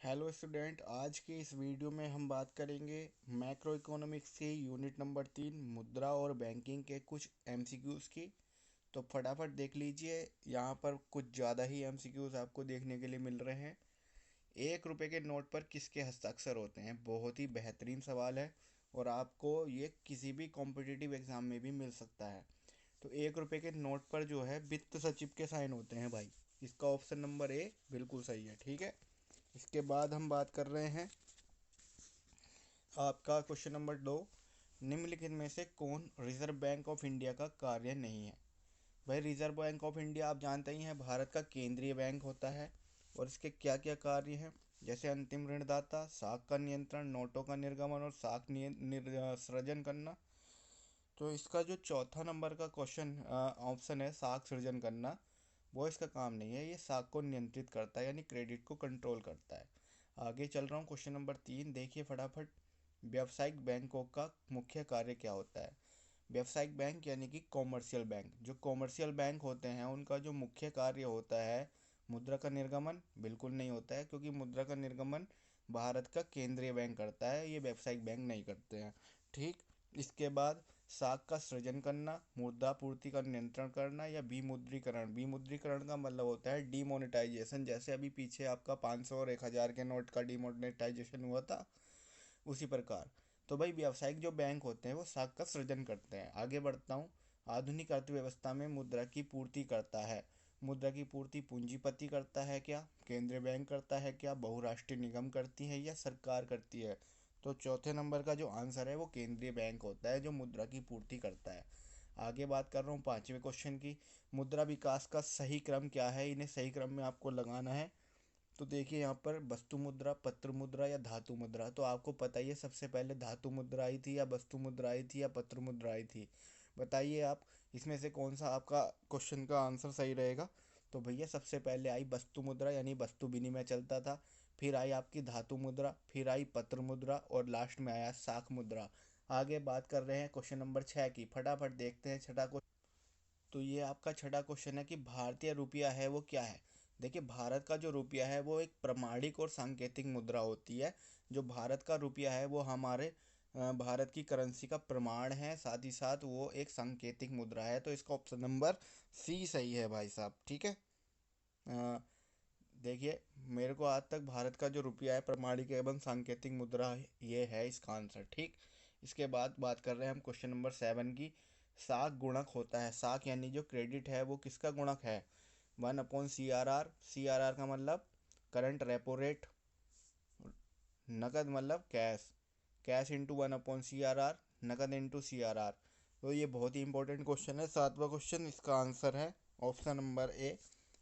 Hello student, आज के इस वीडियो में हम बात करेंगे मैक्रो इकोनॉमिक्स के यूनिट नंबर 3 मुद्रा और बैंकिंग के कुछ एमसीक्यूज़ की। तो फटाफट देख लीजिए, यहाँ पर कुछ ज़्यादा ही एमसीक्यूज़ आपको देखने के लिए मिल रहे हैं। 1 रुपये के नोट पर किसके हस्ताक्षर होते हैं? बहुत ही बेहतरीन सवाल है और आपको ये किसी भी कॉम्पिटिटिव एग्ज़ाम में भी मिल सकता है। तो 1 रुपये के नोट पर जो है वित्त सचिव के साइन होते हैं भाई। इसका ऑप्शन नंबर ए बिल्कुल सही है। ठीक है, इसके बाद हम बात कर रहे हैं आपका क्वेश्चन नंबर 2। निम्नलिखित में से कौन रिजर्व बैंक ऑफ इंडिया का कार्य नहीं है? भाई, रिजर्व बैंक ऑफ इंडिया आप जानते ही हैं, भारत का केंद्रीय बैंक होता है और इसके क्या क्या कार्य हैं, जैसे अंतिम ऋणदाता, साख का नियंत्रण, नोटों का निर्गमन और साख सृजन करना। तो इसका जो चौथा नंबर का क्वेश्चन ऑप्शन है साख सृजन करना, वो इसका काम नहीं है। ये साख को नियंत्रित करता है, यानी क्रेडिट को कंट्रोल करता है। आगे चल रहा हूँ, क्वेश्चन नंबर 3 देखिए फटाफट। व्यावसायिक बैंकों का मुख्य कार्य क्या होता है? व्यावसायिक बैंक यानी कि कॉमर्शियल बैंक, जो कॉमर्शियल बैंक होते हैं उनका जो मुख्य कार्य होता है मुद्रा का निर्गमन, बिल्कुल नहीं होता है, क्योंकि मुद्रा का निर्गमन भारत का केंद्रीय बैंक करता है, ये व्यावसायिक बैंक नहीं करते हैं। ठीक, इसके बाद साख का सृजन करना, मुद्रा पूर्ति का नियंत्रण करना या विमुद्रीकरण। विमुद्रीकरण का मतलब होता है डीमोनेटाइजेशन, जैसे अभी पीछे आपका 500 और 1000 के नोट का डीमोनेटाइजेशन हुआ था, उसी प्रकार। तो भाई, व्यावसायिक जो बैंक होते हैं वो साख का सृजन करते हैं। आगे बढ़ता हूँ। आधुनिक अर्थव्यवस्था में मुद्रा की पूर्ति करता है। मुद्रा की पूर्ति पूंजीपति करता है क्या, केंद्रीय बैंक करता है क्या, बहुराष्ट्रीय निगम करती है या सरकार करती है? तो चौथे नंबर का जो आंसर है वो केंद्रीय बैंक होता है जो मुद्रा की पूर्ति करता है। आगे बात कर रहा हूँ 5वें क्वेश्चन की। मुद्रा विकास का सही क्रम क्या है? इन्हें सही क्रम में आपको लगाना है। तो देखिए यहाँ पर वस्तु मुद्रा, पत्र मुद्रा या धातु मुद्रा। तो आपको पता ही है, सबसे पहले धातु मुद्रा आई थी या वस्तु मुद्रा आई थी या पत्र मुद्रा आई थी? बताइए आप, इसमें से कौन सा आपका क्वेश्चन का आंसर सही रहेगा? तो भैया, सबसे पहले आई वस्तु मुद्रा, यानी वस्तु विनिमय चलता था। फिर आई आपकी धातु मुद्रा, फिर आई पत्र मुद्रा और लास्ट में आया साख मुद्रा। आगे बात कर रहे हैं क्वेश्चन नंबर 6 की। फटाफट देखते हैं छठा क्वेश्चन। तो ये आपका छठा क्वेश्चन है कि भारतीय रुपया है वो क्या है? देखिए, भारत का जो रुपया है वो एक प्रमाणिक और सांकेतिक मुद्रा होती है। जो भारत का रुपया है वो हमारे भारत की करेंसी का प्रमाण है, साथ ही साथ वो एक सांकेतिक मुद्रा है। तो इसका ऑप्शन नंबर सी सही है भाई साहब। ठीक है, अ, देखिए, मेरे को आज तक भारत का जो रुपया है प्रमाणिक एवं सांकेतिक मुद्रा ये है इसका आंसर। ठीक, इसके बाद बात कर रहे हैं हम क्वेश्चन नंबर 7 की। साख गुणक होता है, साख यानी जो क्रेडिट है वो किसका गुणक है? 1/CRR। CRR का मतलब करंट रेपो रेट, नकद मतलब कैश, कैश इंटू 1/CRR, नकद इंटू CRR। तो ये बहुत ही इंपॉर्टेंट क्वेश्चन है। 7वां क्वेश्चन, इसका आंसर है ऑप्शन नंबर ए,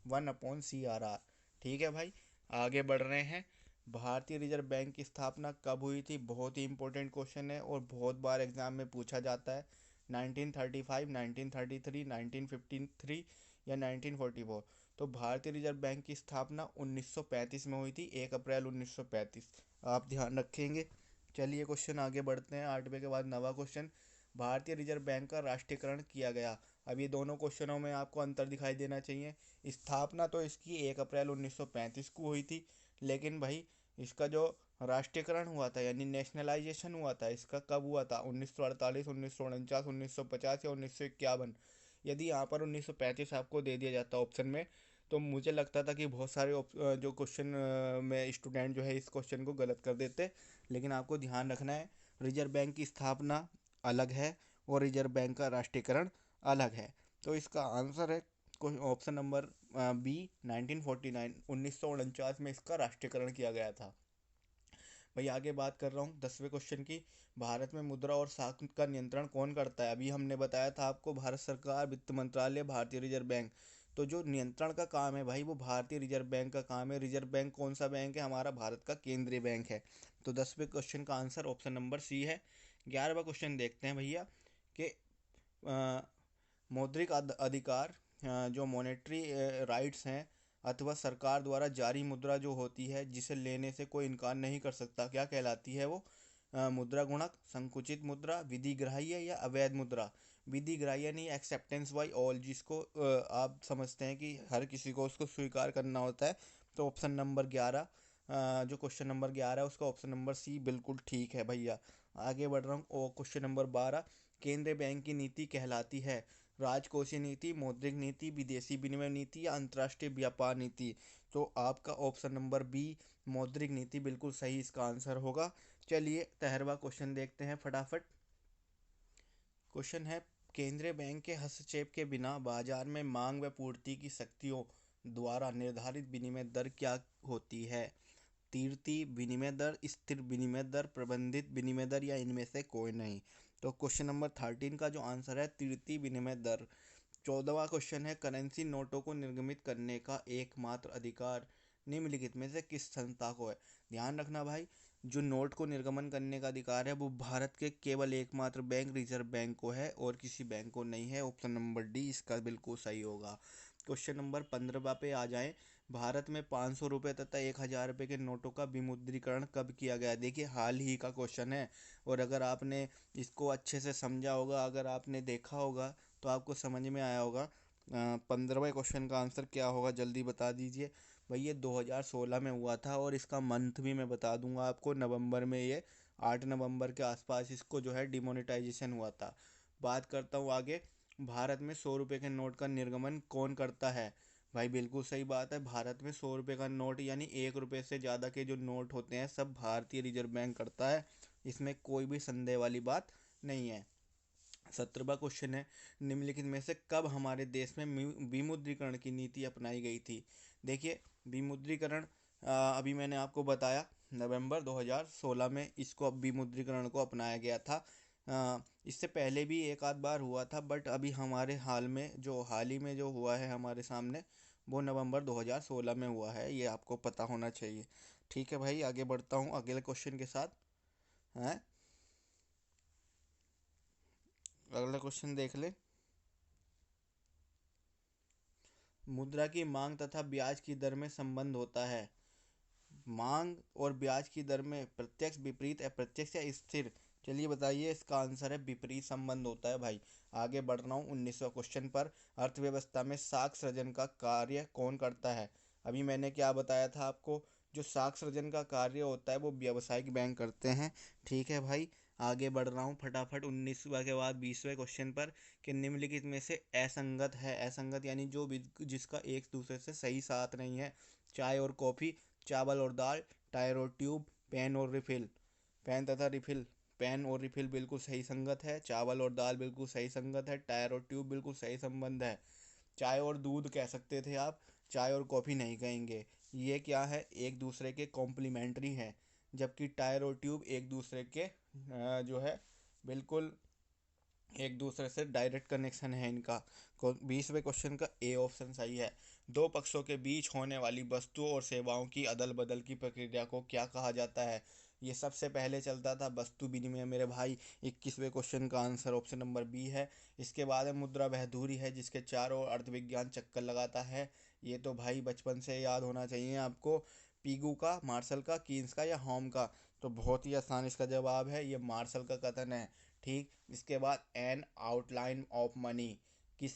1/CRR। ठीक है भाई, आगे बढ़ रहे हैं। भारतीय रिजर्व बैंक की स्थापना कब हुई थी? बहुत ही इंपॉर्टेंट क्वेश्चन है और बहुत बार एग्जाम में पूछा जाता है। 1935, 1933, 1953 या 1944? तो भारतीय रिजर्व बैंक की स्थापना 1935 में हुई थी, 1 अप्रैल 1935। आप ध्यान रखेंगे। चलिए क्वेश्चन आगे बढ़ते हैं। 8वें के बाद 9वां क्वेश्चन। भारतीय रिजर्व बैंक का राष्ट्रीयकरण किया गया। अब ये दोनों क्वेश्चनों में आपको अंतर दिखाई देना चाहिए। स्थापना तो इसकी 1 अप्रैल 1935 को हुई थी, लेकिन भाई इसका जो राष्ट्रीयकरण हुआ था यानी नेशनलाइजेशन हुआ था, इसका कब हुआ था? 1948, 1949, 1950 या 1951? यदि यहाँ पर 1935 आपको दे दिया जाता ऑप्शन में, तो मुझे लगता था कि बहुत सारे जो क्वेश्चन में स्टूडेंट जो है इस क्वेश्चन को गलत कर देते। लेकिन आपको ध्यान रखना है, रिजर्व बैंक की स्थापना अलग है और रिजर्व बैंक का राष्ट्रीयकरण अलग है। तो इसका आंसर है ऑप्शन नंबर बी, 1949, 1949 में इसका राष्ट्रीयकरण किया गया था। भाई, आगे बात कर रहा हूँ 10वें क्वेश्चन की। भारत में मुद्रा और साख का नियंत्रण कौन करता है? अभी हमने बताया था आपको, भारत सरकार, वित्त मंत्रालय, भारतीय रिजर्व बैंक। तो जो नियंत्रण का काम है भाई वो भारतीय रिजर्व बैंक का काम है। रिजर्व बैंक कौन सा बैंक है? हमारा भारत का केंद्रीय बैंक है। तो 10वें क्वेश्चन का आंसर ऑप्शन नंबर सी है। 11वां क्वेश्चन देखते हैं भैया कि मौद्रिक अधिकार, जो मॉनेटरी राइट्स हैं अथवा सरकार द्वारा जारी मुद्रा जो होती है जिसे लेने से कोई इनकार नहीं कर सकता, क्या कहलाती है वो? मुद्रा गुणक, संकुचित मुद्रा, विधिग्राह्य या अवैध मुद्रा? विधिग्राह्य नहीं, एक्सेप्टेंस बाय ऑल, जिसको आप समझते हैं कि हर किसी को उसको स्वीकार करना होता है। तो ऑप्शन नंबर 11 जो क्वेश्चन नंबर 11 है उसका ऑप्शन नंबर सी बिल्कुल ठीक है भैया। आगे बढ़ रहा हूँ, और क्वेश्चन नंबर 12, केंद्रीय बैंक की नीति कहलाती है राजकोषीय नीति, मौद्रिक नीति, विदेशी विनिमय नीति या अंतर्राष्ट्रीय व्यापार नीति। तो आपका ऑप्शन नंबर बी मौद्रिक नीति बिल्कुल सही इसका आंसर होगा। चलिए 13वां क्वेश्चन देखते हैं फटाफट। क्वेश्चन है, केंद्रीय बैंक के हस्तक्षेप के बिना बाजार में मांग व पूर्ति की शक्तियों द्वारा निर्धारित विनिमय दर क्या होती है? तीव्र विनिमय दर, स्थिर विनिमय दर, प्रबंधित विनिमय दर या इनमें से कोई नहीं। तो क्वेश्चन नंबर 13 का जो आंसर है तीव्र विनिमय दर। 14वां क्वेश्चन है, करेंसी नोटों को निर्गमित करने का एकमात्र अधिकार निम्नलिखित में से किस संस्था को है? ध्यान रखना भाई, जो नोट को निर्गमन करने का अधिकार है वो भारत के केवल एकमात्र बैंक रिजर्व बैंक को है और किसी बैंक को नहीं है। ऑप्शन नंबर डी इसका बिल्कुल सही होगा। क्वेश्चन नंबर 15 पे आ जाएं। भारत में 500 रुपये तथा 1000 रुपये के नोटों का विमुद्रीकरण कब किया गया? देखिए हाल ही का क्वेश्चन है, और अगर आपने इसको अच्छे से समझा होगा, अगर आपने देखा होगा तो आपको समझ में आया होगा। 15वें क्वेश्चन का आंसर क्या होगा जल्दी बता दीजिए। भाई ये 2016 में हुआ था, और इसका मंथ भी मैं बता दूंगा आपको, नवंबर में, ये 8 नवंबर के आसपास इसको जो है डिमोनेटाइजेशन हुआ था। बात करता हूँ आगे, भारत में 100 रुपये के नोट का निर्गमन कौन करता है? भाई बिल्कुल सही बात है, भारत में 100 रुपये का नोट यानी 1 रुपये से ज़्यादा के जो नोट होते हैं सब भारतीय रिजर्व बैंक करता है, इसमें कोई भी संदेह वाली बात नहीं है। 17वां क्वेश्चन है, निम्नलिखित में से कब हमारे देश में विमुद्रीकरण की नीति अपनाई गई थी? देखिए विमुद्रीकरण अभी मैंने आपको बताया नवंबर 2016 में इसको अब विमुद्रीकरण को अपनाया गया था। इससे पहले भी एक आध बार हुआ था, बट अभी हमारे हाल ही में जो हुआ है हमारे सामने, वो नवंबर 2016 में हुआ है, ये आपको पता होना चाहिए। ठीक है भाई, आगे बढ़ता हूँ अगले क्वेश्चन के साथ। हैं, अगला क्वेश्चन देख ले। मुद्रा की मांग तथा ब्याज की दर में संबंध होता है। मांग और ब्याज की दर में प्रत्यक्ष, विपरीत, अप्रत्यक्ष या स्थिर? चलिए बताइए, इसका आंसर है विपरीत संबंध होता है भाई। आगे बढ़ रहा हूँ 19वां क्वेश्चन पर। अर्थव्यवस्था में साख सृजन का कार्य कौन करता है? अभी मैंने क्या बताया था आपको, जो साख सृजन का कार्य होता है वो व्यावसायिक बैंक करते हैं। ठीक है भाई, आगे बढ़ रहा हूँ फटाफट 19वां के बाद 20वें क्वेश्चन पर, कि निम्नलिखित में से असंगत है, असंगत यानी जो जिसका एक दूसरे से सही साथ नहीं है। चाय और कॉफ़ी, चावल और दाल, टायर और ट्यूब, पेन और रिफिल। पेन तथा रिफिल, पेन और रिफिल बिल्कुल सही संगत है, चावल और दाल बिल्कुल सही संगत है, टायर और ट्यूब बिल्कुल सही संबंध है। चाय और दूध कह सकते थे आप, चाय और कॉफ़ी नहीं कहेंगे। ये क्या है, एक दूसरे के कॉम्प्लीमेंट्री हैं, जबकि टायर और ट्यूब एक दूसरे के जो है बिल्कुल एक दूसरे से डायरेक्ट कनेक्शन है इनका। 20वें क्वेश्चन का ए ऑप्शन सही है। दो पक्षों के बीच होने वाली वस्तुओं और सेवाओं की अदल बदल की प्रक्रिया को क्या कहा जाता है? ये सबसे पहले चलता था वस्तु विनिमय मेरे भाई। 21वें क्वेश्चन का आंसर ऑप्शन नंबर बी है। इसके बाद है मुद्रा वह धुरी है जिसके चारों ओर अर्थविज्ञान चक्कर लगाता है। ये तो भाई बचपन से याद होना चाहिए आपको। पीगू का, मार्शल का, कीन्स का या होम का? तो बहुत ही आसान इसका जवाब है, ये मार्शल का कथन है। ठीक, इसके बाद एन आउटलाइन ऑफ मनी, किस,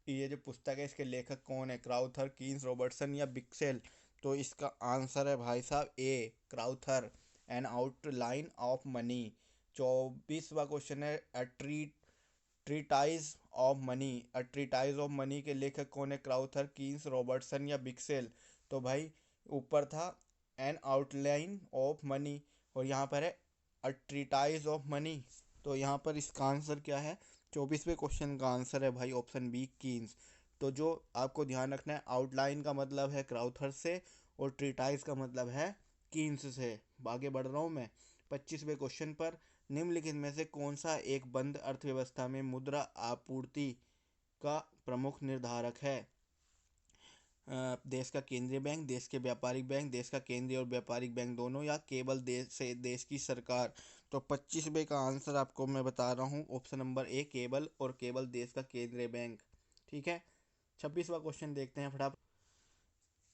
ये जो पुस्तक है इसके लेखक कौन है? क्राउथर, कीन्स, रॉबर्टसन या बिक्सेल? तो इसका आंसर है भाई साहब A Crowther, an outline of money. 24वां क्वेश्चन है, treatise of money, treatise of money के लेखक कौन है? क्राउथर, कीन्स, रॉबर्टसन या बिक्सेल? तो भाई ऊपर था एन आउटलाइन ऑफ मनी, और यहाँ पर है अ ट्रीटाइज ऑफ मनी। तो यहाँ पर इसका आंसर क्या है? 24वें क्वेश्चन का आंसर है भाई ऑप्शन बी कीन्स। तो जो आपको ध्यान रखना है, आउटलाइन का मतलब है क्राउथर से और ट्रीटाइज का मतलब है कीन्स से। आगे बढ़ रहा हूँ मैं 25वें क्वेश्चन पर। निम्नलिखित में से कौन सा एक बंद अर्थव्यवस्था में मुद्रा आपूर्ति का प्रमुख निर्धारक है? देश का केंद्रीय बैंक, देश के व्यापारिक बैंक, देश का केंद्रीय और व्यापारिक बैंक दोनों, या केवल देश की सरकार? तो 25वें का आंसर आपको मैं बता रहा हूँ, ऑप्शन नंबर ए केवल और केवल देश का केंद्रीय बैंक। ठीक है, 26वां क्वेश्चन देखते हैं फटाफट।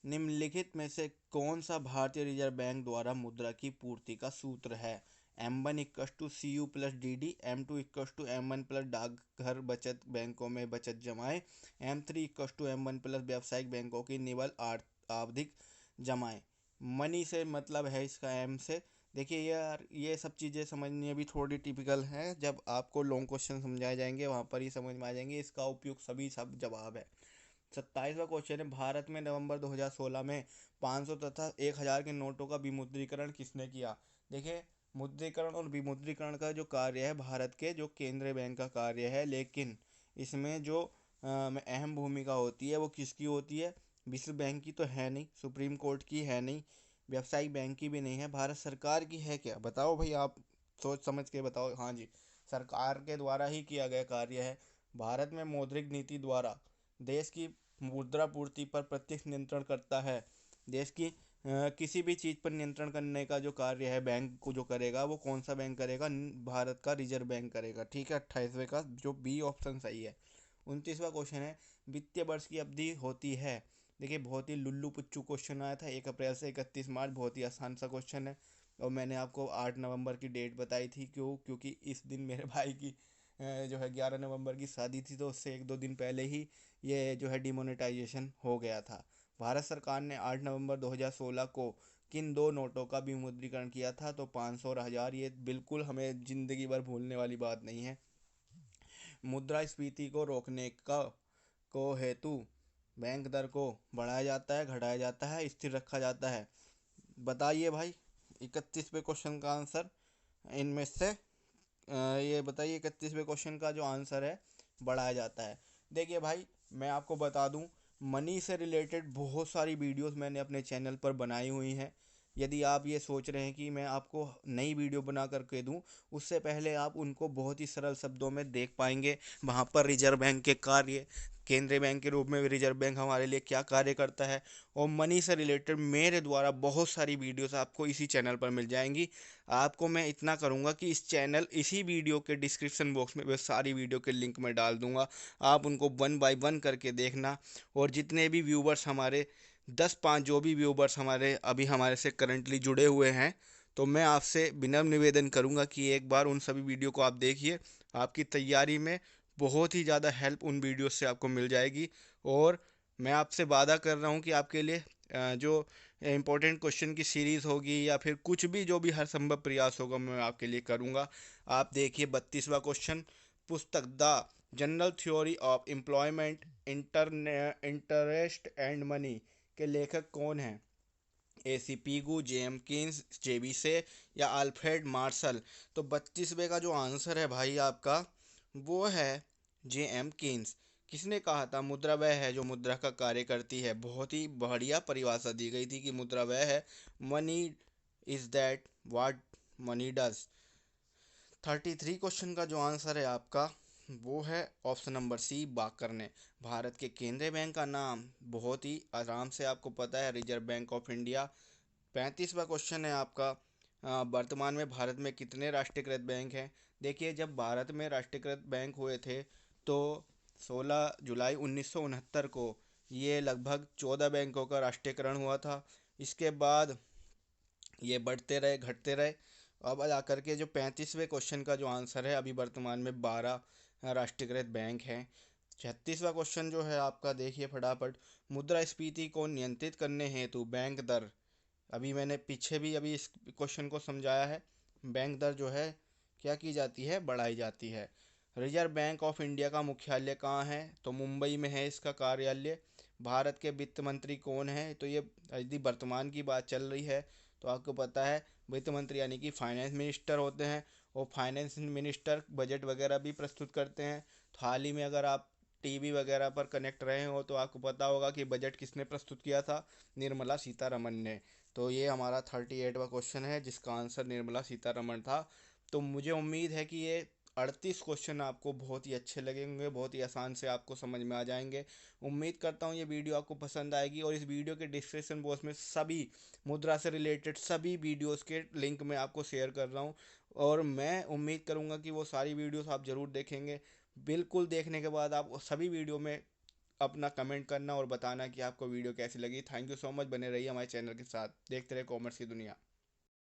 निम्नलिखित में से कौन सा भारतीय रिजर्व बैंक द्वारा मुद्रा की पूर्ति का सूत्र है? M1 equals to CU plus DD, M2 equals to M1 plus डाकघर बचत बैंकों में बचत जमाएं, M3 equals to M1 plus व्यावसायिक बैंकों की निवल आवधिक जमाएं। मनी से मतलब है इसका एम से। देखिए यार, ये सब चीज़ें समझनी अभी थोड़ी टिपिकल हैं, जब आपको लॉन्ग क्वेश्चन समझाए जाएंगे वहाँ पर ही समझ में आ जाएंगे, इसका उपयोग सभी सब जवाब है। 27वां क्वेश्चन है, भारत में नवंबर 2016 में 500 तथा 1000 के नोटों का विमुद्रीकरण किसने किया? देखिए, मुद्रीकरण और विमुद्रीकरण का जो कार्य है भारत के जो केंद्रीय बैंक का कार्य है, लेकिन इसमें जो अहम भूमिका होती है वो किसकी होती है? विश्व बैंक की तो है नहीं, सुप्रीम कोर्ट की है नहीं, व्यावसायिक बैंक की भी नहीं है, भारत सरकार की है। क्या बताओ भाई, आप सोच समझ के बताओ। हाँ जी, सरकार के द्वारा ही किया गया कार्य है। भारत में मौद्रिक नीति द्वारा देश की मुद्रा पूर्ति पर प्रत्यक्ष नियंत्रण करता है। देश की किसी भी चीज़ पर नियंत्रण करने का जो कार्य है बैंक को जो करेगा, वो कौन सा बैंक करेगा? भारत का रिजर्व बैंक करेगा। ठीक है, 28वें का जो बी ऑप्शन सही है। 29वां क्वेश्चन है, वित्तीय वर्ष की अवधि होती है। देखिए, बहुत ही लुल्लू पुच्चू क्वेश्चन आया था, 1 अप्रैल से 31 मार्च, बहुत ही आसान सा क्वेश्चन है। और मैंने आपको 8 नवंबर की डेट बताई थी, क्योंकि इस दिन मेरे भाई की जो है 11 नवंबर की शादी थी, तो उससे 1-2 दिन पहले ही ये जो है डिमोनेटाइजेशन हो गया था। भारत सरकार ने 8 नवंबर 2016 को किन दो नोटों का विमुद्रीकरण किया था? तो 500 और 1000। ये बिल्कुल हमें ज़िंदगी भर भूलने वाली बात नहीं है। मुद्रास्फीति को रोकने का को हेतु बैंक दर को बढ़ाया जाता है, घटाया जाता है, स्थिर रखा जाता है? बताइए भाई, 31वें क्वेश्चन का आंसर इनमें से ये बताइए, 31वें क्वेश्चन का जो आंसर है, बढ़ाया जाता है। देखिए भाई, मैं आपको बता दूं, मनी से रिलेटेड बहुत सारी वीडियोस मैंने अपने चैनल पर बनाई हुई हैं। यदि आप ये सोच रहे हैं कि मैं आपको नई वीडियो बना करके दूं, उससे पहले आप उनको बहुत ही सरल शब्दों में देख पाएंगे। वहाँ पर रिजर्व बैंक के कार्य, केंद्रीय बैंक के रूप में रिजर्व बैंक हमारे लिए क्या कार्य करता है, और मनी से रिलेटेड मेरे द्वारा बहुत सारी वीडियोस आपको इसी चैनल पर मिल जाएंगी। आपको मैं इतना करूँगा कि इसी वीडियो के डिस्क्रिप्शन बॉक्स में मैं सारी वीडियो के लिंक में डाल दूँगा। आप उनको 1 बाय 1 करके देखना। और जितने भी व्यूवर्स हमारे 10-5 जो भी व्यूवर्स हमारे अभी हमारे से करंटली जुड़े हुए हैं, तो मैं आपसे विनम्र निवेदन करूँगा कि एक बार उन सभी वीडियो को आप देखिए। आपकी तैयारी में बहुत ही ज़्यादा हेल्प उन वीडियो से आपको मिल जाएगी। और मैं आपसे वादा कर रहा हूँ कि आपके लिए जो इम्पोर्टेंट क्वेश्चन की सीरीज़ होगी या फिर कुछ भी जो भी हर संभव प्रयास होगा मैं आपके लिए करूँगा। आप देखिए 32वां क्वेश्चन, पुस्तक the general theory of employment, interest and money के लेखक कौन हैं? AC Pigou, JM Keynes, JB से, या अल्फ्रेड मार्शल? तो 32वें का जो आंसर है भाई आपका, वो है JM कीन्स। किसने कहा था? मुद्रा वह है जो मुद्रा का कार्य करती है। बहुत ही बढ़िया परिभाषा दी गई थी कि मुद्रा वह है, money is that what money does. 33 question का जो आंसर है आपका, वो है ऑप्शन नंबर सी, बाकर ने। भारत के केंद्रीय बैंक का नाम बहुत ही आराम से आपको पता है, रिजर्व बैंक ऑफ इंडिया। 35वां क्वेश्चन है आपका, वर्तमान में भारत में कितने राष्ट्रीयकृत बैंक हैं? देखिए, जब भारत में राष्ट्रीयकृत बैंक हुए थे तो 16 जुलाई 1969 को ये लगभग 14 बैंकों का राष्ट्रीयकरण हुआ था। इसके बाद ये बढ़ते रहे, घटते रहे। अब आकर के जो 35वें क्वेश्चन का जो आंसर है, अभी वर्तमान में 12 राष्ट्रीयकृत बैंक हैं। 36वां क्वेश्चन जो है आपका, देखिए फटाफट, मुद्रास्फीति को नियंत्रित करने हेतु बैंक दर, अभी मैंने पीछे भी अभी इस क्वेश्चन को समझाया है, बैंक दर जो है क्या की जाती है? बढ़ाई जाती है। रिजर्व बैंक ऑफ इंडिया का मुख्यालय कहाँ है? तो मुंबई में है इसका कार्यालय। भारत के वित्त मंत्री कौन है? तो ये यदि वर्तमान की बात चल रही है तो आपको पता है, वित्त मंत्री यानी कि फाइनेंस मिनिस्टर होते हैं। और फाइनेंस मिनिस्टर बजट वगैरह भी प्रस्तुत करते हैं। तो हाल ही में अगर आप टीवी वगैरह पर कनेक्ट रहे हो तो आपको पता होगा कि बजट किसने प्रस्तुत किया था? निर्मला सीतारमन ने। तो ये हमारा 38वां क्वेश्चन है जिसका आंसर निर्मला सीतारमण था। तो मुझे उम्मीद है कि ये 38 क्वेश्चन आपको बहुत ही अच्छे लगेंगे, बहुत ही आसान से आपको समझ में आ जाएंगे। उम्मीद करता हूँ ये वीडियो आपको पसंद आएगी। और इस वीडियो के डिस्क्रिप्शन बॉक्स में सभी मुद्रा से रिलेटेड सभी वीडियोस के लिंक मैं आपको शेयर कर रहा हूँ। और मैं उम्मीद करूँगा कि वो सारी वीडियोस आप ज़रूर देखेंगे। बिल्कुल, देखने के बाद आप सभी वीडियो में अपना कमेंट करना और बताना कि आपको वीडियो कैसी लगी। थैंक यू सो मच, बने रहिए हमारे चैनल के साथ, देखते रहे कॉमर्स की दुनिया।